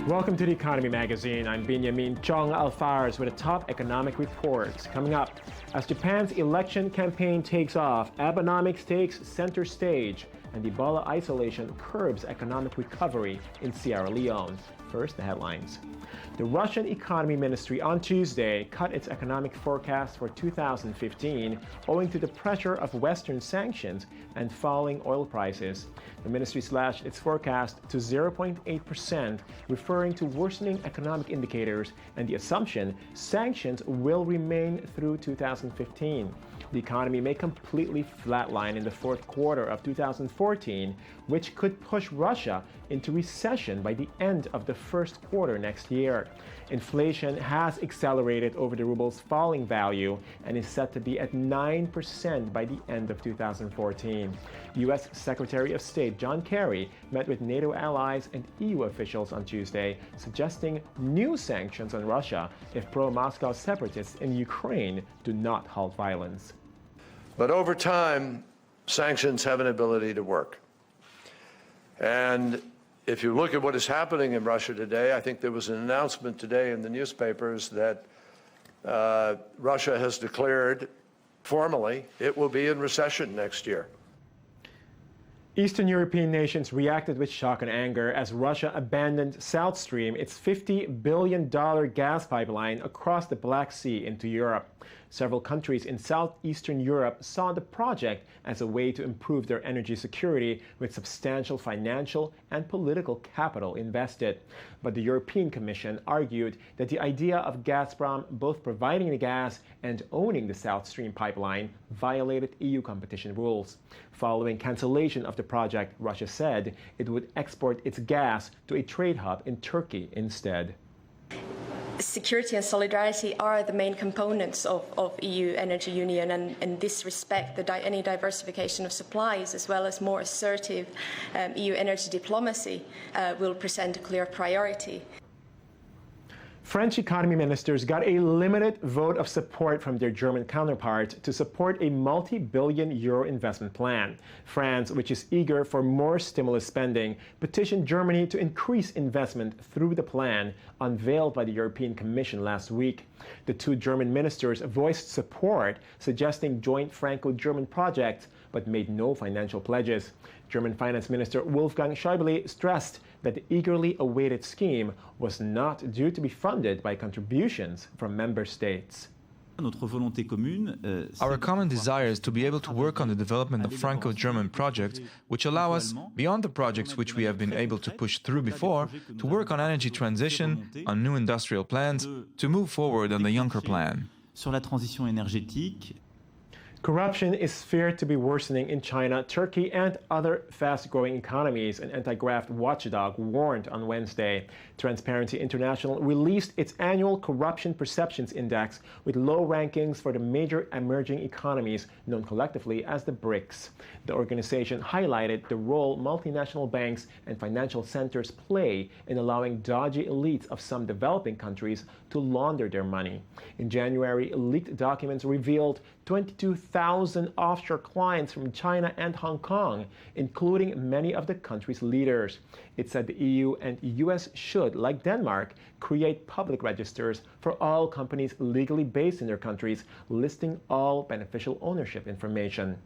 Welcome to the Economy Magazine. I'm Benjamin Chong Alfares with the top economic reports. Coming up, as Japan's election campaign takes off, Abenomics takes center stage, and Ebola isolation curbs economic recovery in Sierra Leone. First, the headlines. The Russian Economy Ministry on Tuesday cut its economic forecast for 2015 owing to the pressure of Western sanctions and falling oil prices. The ministry slashed its forecast to 0.8%, referring to worsening economic indicators and the assumption sanctions will remain through 2015. The economy may completely flatline in the fourth quarter of 2014, which could push Russia into recession by the end of the first quarter next year. Inflation has accelerated over the ruble's falling value and is set to be at 9% by the end of 2014. U.S. Secretary of State John Kerry met with NATO allies and EU officials on Tuesday, suggesting new sanctions on Russia if pro-Moscow separatists in Ukraine do not halt violence. But over time, sanctions have an ability to work. And if you look at what is happening in Russia today, I think there was an announcement today in the newspapers that Russia has declared formally it will be in recession next year. Eastern European nations reacted with shock and anger as Russia abandoned South Stream, its $50 billion gas pipeline across the Black Sea into Europe. Several countries in southeastern Europe saw the project as a way to improve their energy security with substantial financial and political capital invested. But the European Commission argued that the idea of Gazprom both providing the gas and owning the South Stream pipeline violated EU competition rules. Following cancellation of the project, Russia said it would export its gas to a trade hub in Turkey instead. Security and solidarity are the main components of EU energy union, and in this respect, any diversification of supplies as well as more assertive EU energy diplomacy will present a clear priority. French economy ministers got a limited vote of support from their German counterparts to support a multi-billion euro investment plan. France, which is eager for more stimulus spending, petitioned Germany to increase investment through the plan unveiled by the European Commission last week. The two German ministers voiced support, suggesting joint Franco-German projects, but made no financial pledges. German Finance Minister Wolfgang Schäuble stressed that the eagerly awaited scheme was not due to be funded by contributions from member states. Our common desire is to be able to work on the development of Franco-German projects, which allow us, beyond the projects which we have been able to push through before, to work on energy transition, on new industrial plans, to move forward on the Juncker plan. Corruption is feared to be worsening in China, Turkey, and other fast-growing economies, an anti-graft watchdog warned on Wednesday. Transparency International released its annual Corruption Perceptions Index with low rankings for the major emerging economies known collectively as the BRICS. The organization highlighted the role multinational banks and financial centers play in allowing dodgy elites of some developing countries to launder their money. In January, leaked documents revealed 22,000 offshore clients from China and Hong Kong, including many of the country's leaders. It said the EU and US should, like Denmark, create public registers for all companies legally based in their countries, listing all beneficial ownership information.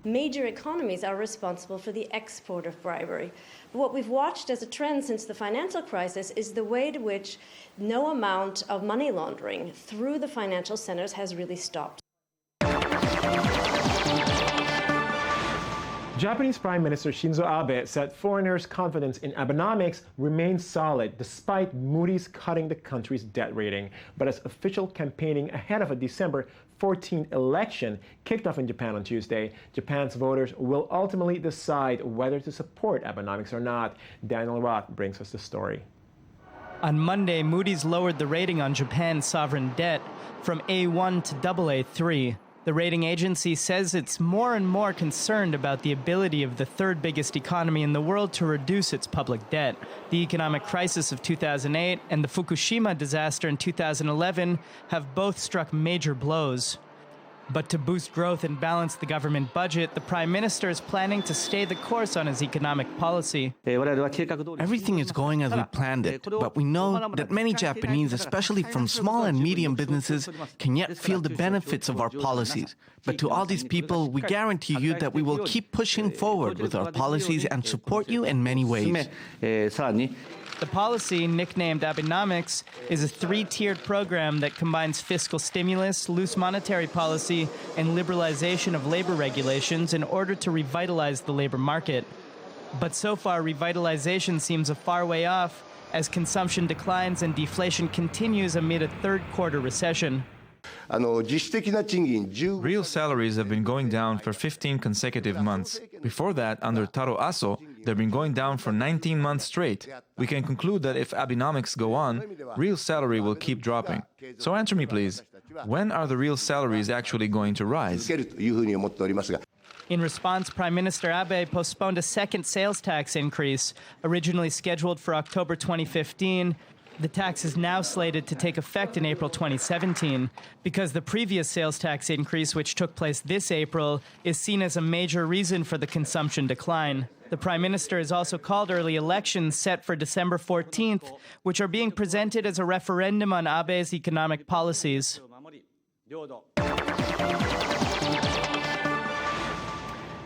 Major economies are responsible for the export of bribery. But what we've watched as a trend since the financial crisis is the way to which no amount of money laundering through the financial centers has really stopped. Japanese Prime Minister Shinzo Abe said foreigners' confidence in Abenomics remains solid despite Moody's cutting the country's debt rating. But as official campaigning ahead of a December 14 election kicked off in Japan on Tuesday, Japan's voters will ultimately decide whether to support Abenomics or not. Daniel Roth brings us the story. On Monday, Moody's lowered the rating on Japan's sovereign debt from A1 to AA3. The rating agency says it's more and more concerned about the ability of the third biggest economy in the world to reduce its public debt. The economic crisis of 2008 and the Fukushima disaster in 2011 have both struck major blows. But to boost growth and balance the government budget, the Prime Minister is planning to stay the course on his economic policy. Everything is going as we planned it, but we know that many Japanese, especially from small and medium businesses, can yet feel the benefits of our policies. But to all these people, we guarantee you that we will keep pushing forward with our policies and support you in many ways. The policy, nicknamed Abenomics, is a three-tiered program that combines fiscal stimulus, loose monetary policy, and liberalization of labor regulations in order to revitalize the labor market. But so far, revitalization seems a far way off as consumption declines and deflation continues amid a third-quarter recession. Real salaries have been going down for 15 consecutive months. Before that, under Taro Aso, they've been going down for 19 months straight. We can conclude that if Abenomics go on, real salary will keep dropping. So answer me, please. When are the real salaries actually going to rise? In response, Prime Minister Abe postponed a second sales tax increase, originally scheduled for October 2015. The tax is now slated to take effect in April 2017 because the previous sales tax increase, which took place this April, is seen as a major reason for the consumption decline. The Prime Minister has also called early elections set for December 14th, which are being presented as a referendum on Abe's economic policies.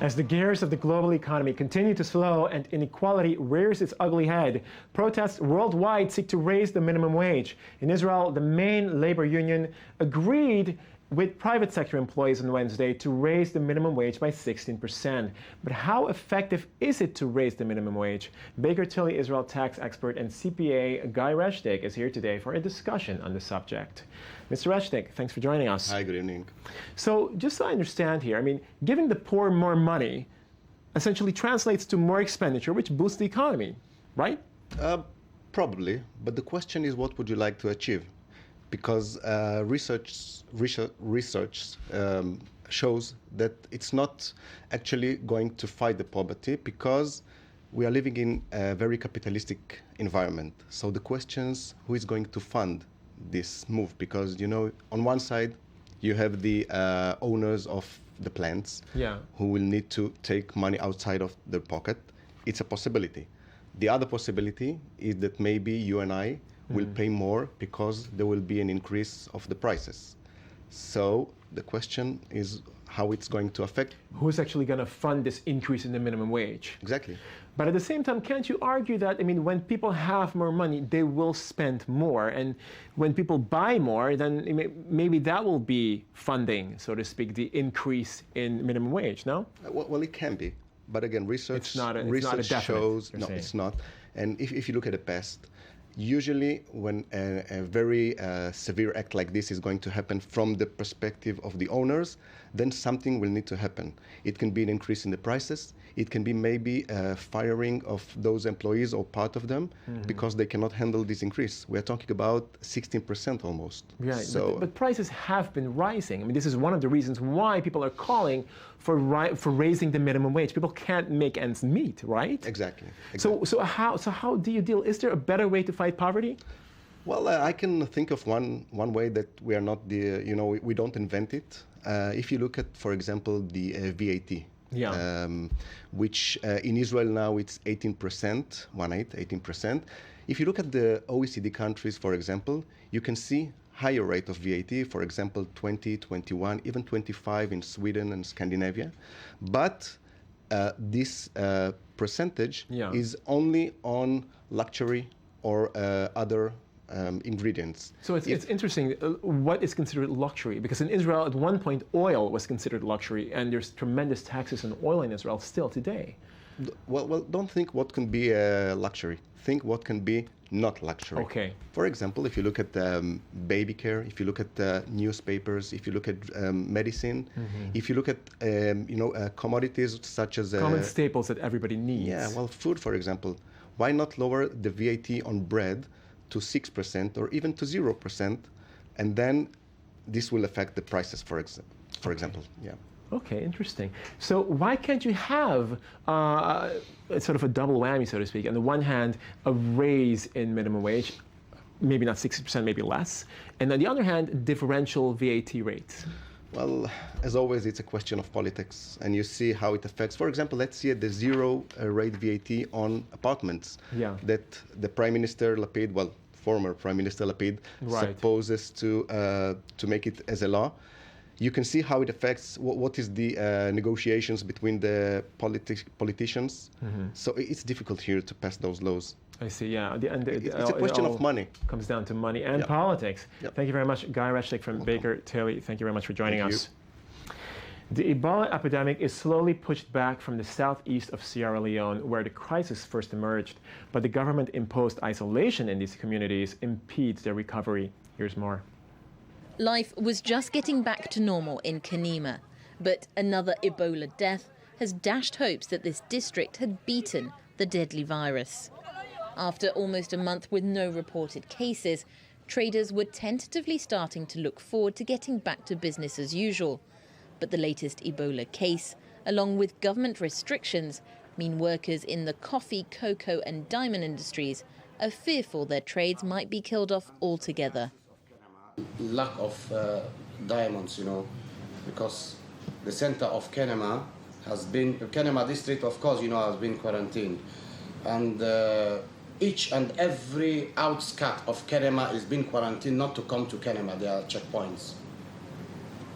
As the gears of the global economy continue to slow and inequality rears its ugly head, protests worldwide seek to raise the minimum wage. In Israel, the main labor union agreed with private sector employees on Wednesday to raise the minimum wage by 16%. But how effective is it to raise the minimum wage? Baker Tilly Israel tax expert and CPA Guy Reshtig is here today for a discussion on the subject. Mr. Reshtig, thanks for joining us. Hi, good evening. So just so I understand here, giving the poor more money essentially translates to more expenditure, which boosts the economy, right? Probably, but the question is, what would you like to achieve? Because research shows that it's not actually going to fight the poverty because we are living in a very capitalistic environment. So the question is, who is going to fund this move? Because, on one side, you have the owners of the plants who will need to take money outside of their pocket. It's a possibility. The other possibility is that maybe you and I will pay more because there will be an increase of the prices. So the question is how it's going to affect. Who's actually going to fund this increase in the minimum wage? Exactly. But at the same time, can't you argue that, when people have more money, they will spend more. And when people buy more, then maybe that will be funding, so to speak, the increase in minimum wage, no? Well, it can be. But again, research shows... No, it's not. And if you look at the past, usually when a very severe act like this is going to happen from the perspective of the owners, then something will need to happen. It can be an increase in the prices. It can be maybe firing of those employees or part of them because they cannot handle this increase. We are talking about 16% almost. Right, so, but prices have been rising. This is one of the reasons why people are calling for raising the minimum wage. People can't make ends meet, right? Exactly. So how do you deal? Is there a better way to fight poverty? Well, I can think of one way that we are not we don't invent it. If you look at, for example, the VAT, which in Israel now it's 18%, 18%. If you look at the OECD countries, for example, you can see higher rate of VAT, for example, 20, 21, even 25 in Sweden and Scandinavia. But this percentage is only on luxury or other ingredients. So it's interesting what is considered luxury, because in Israel at one point oil was considered luxury, and there's tremendous taxes on oil in Israel still today. Well, don't think what can be a luxury. Think what can be not luxury. Okay. For example, if you look at baby care, if you look at newspapers, if you look at medicine, if you look at commodities such as common staples that everybody needs. Yeah, well, food, for example. Why not lower the VAT on bread to 6% or even to 0%, and then this will affect the prices, for for example. Yeah. Okay, interesting. So why can't you have sort of a double whammy, so to speak? On the one hand, a raise in minimum wage, maybe not 60%, maybe less, and on the other hand, differential VAT rates. Well, as always, it's a question of politics, and you see how it affects. For example, let's see the zero rate VAT on apartments that the Prime Minister Lapid, well, former Prime Minister Lapid, supposes to make it as a law. You can see how it affects what is the negotiations between the politicians. So it's difficult here to pass those laws. I see, yeah. It's a question of money. Comes down to money and politics. Thank you very much, Guy Rechlik from Baker Tilly. Thank you very much for joining us. The Ebola epidemic is slowly pushed back from the southeast of Sierra Leone, where the crisis first emerged. But the government-imposed isolation in these communities impedes their recovery. Here's more. Life was just getting back to normal in Kenema, but another Ebola death has dashed hopes that this district had beaten the deadly virus. After almost a month with no reported cases, traders were tentatively starting to look forward to getting back to business as usual. But the latest Ebola case, along with government restrictions, mean workers in the coffee, cocoa and diamond industries are fearful their trades might be killed off altogether. Lack of diamonds, because the center of Kenema Kenema district, of course, has been quarantined. And each and every outskirt of Kenema has been quarantined not to come to Kenema. There are checkpoints.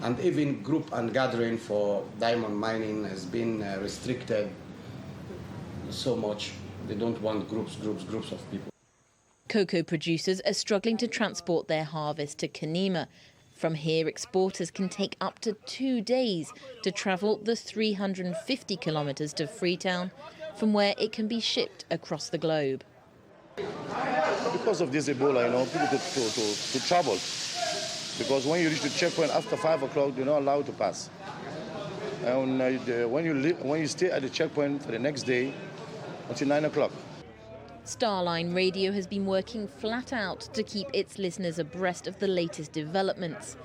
And even group and gathering for diamond mining has been restricted so much. They don't want groups of people. Cocoa producers are struggling to transport their harvest to Kenema. From here, exporters can take up to 2 days to travel the 350 kilometres to Freetown, from where it can be shipped across the globe. Because of this Ebola, people to travel. Because when you reach the checkpoint after 5 o'clock, you're not allowed to pass. And when you stay at the checkpoint for the next day until 9 o'clock. Starline Radio has been working flat out to keep its listeners abreast of the latest developments.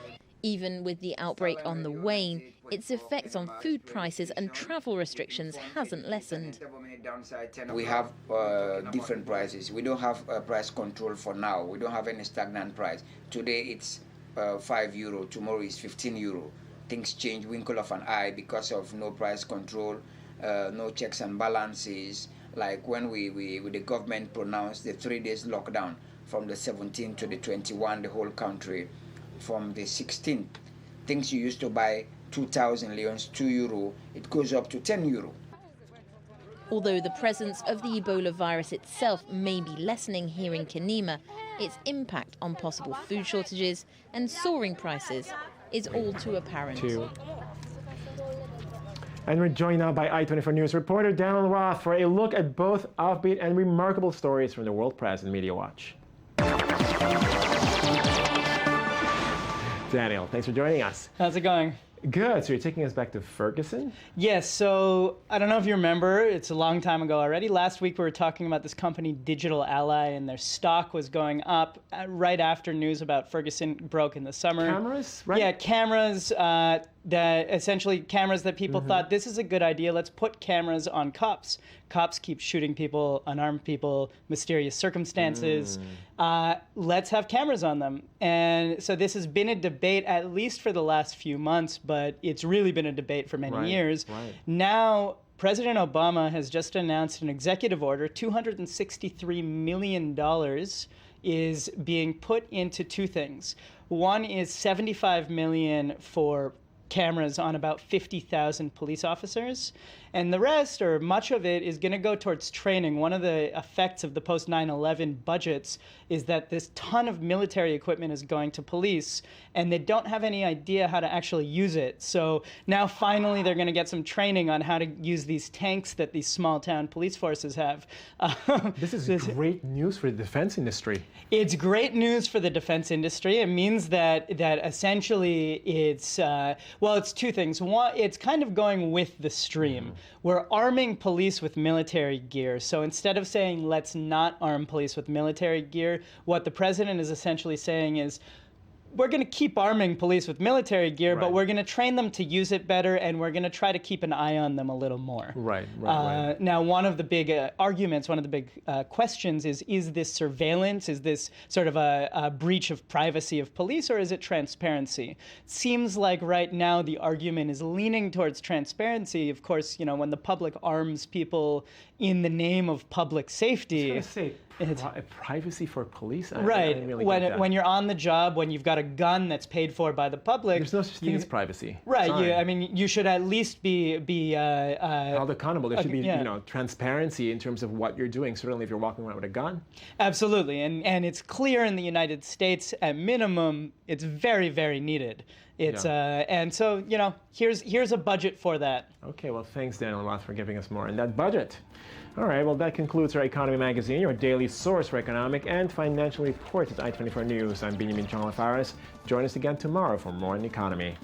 Even with the outbreak on the wane, its effects on food prices and travel restrictions hasn't lessened. We have different prices. We don't have price control for now. We don't have any stagnant price. Today it's €5, tomorrow is €15. Things change, winkle of an eye, because of no price control, no checks and balances. Like when the government pronounced the 3 days lockdown from the 17th to the 21st, the whole country. From the 16th, things you used to buy 2,000 leons, €2, it goes up to €10. Although the presence of the Ebola virus itself may be lessening here in Kenema, its impact on possible food shortages and soaring prices is all too apparent. And we're joined now by I-24 News reporter Daniel Roth for a look at both offbeat and remarkable stories from the World Press and Media Watch. Daniel, thanks for joining us. How's it going? Good. So you're taking us back to Ferguson? Yes. So I don't know if you remember, it's a long time ago already. Last week we were talking about this company, Digital Ally, and their stock was going up right after news about Ferguson broke in the summer. Cameras, right? Yeah, cameras. Cameras that people thought, this is a good idea. Let's put cameras on cops. Cops keep shooting people, unarmed people, mysterious circumstances. Let's have cameras on them. And so this has been a debate, at least for the last few months, but it's really been a debate for many years. Now, President Obama has just announced an executive order. $263 million is being put into two things. One is $75 million for cameras on about 50,000 police officers. And the rest, or much of it, is going to go towards training. One of the effects of the post-9/11 budgets is that this ton of military equipment is going to police, and they don't have any idea how to actually use it. So now finally they're going to get some training on how to use these tanks that these small-town police forces have. This is great news for the defense industry. It's great news for the defense industry. It means that essentially it's two things. One, it's kind of going with the stream. We're arming police with military gear. So instead of saying, let's not arm police with military gear, what the president is essentially saying is, we're going to keep arming police with military gear, but we're going to train them to use it better, and we're going to try to keep an eye on them a little more. Right. Now, one of the big arguments, one of the big questions is this surveillance? Is this sort of a breach of privacy of police, or is it transparency? It seems like right now the argument is leaning towards transparency. Of course, you know, when the public arms people in the name of public safety. I was going to say, privacy for police? Right. I didn't really get that. When you're on the job, when you've got a gun that's paid for by the public. There's no such thing as privacy. Right. I mean, you should at least be held accountable. There should be, you know, transparency in terms of what you're doing. Certainly, if you're walking around with a gun. Absolutely, and it's clear in the United States, at minimum, it's very, very needed. It's and so, you know, here's a budget for that. Okay. Well, thanks, Daniel Roth, for giving us more on that budget. All right, well, that concludes our Economy Magazine, your daily source for economic and financial reports at I-24 News. I'm Benjamin Chong. Join us again tomorrow for more on the economy.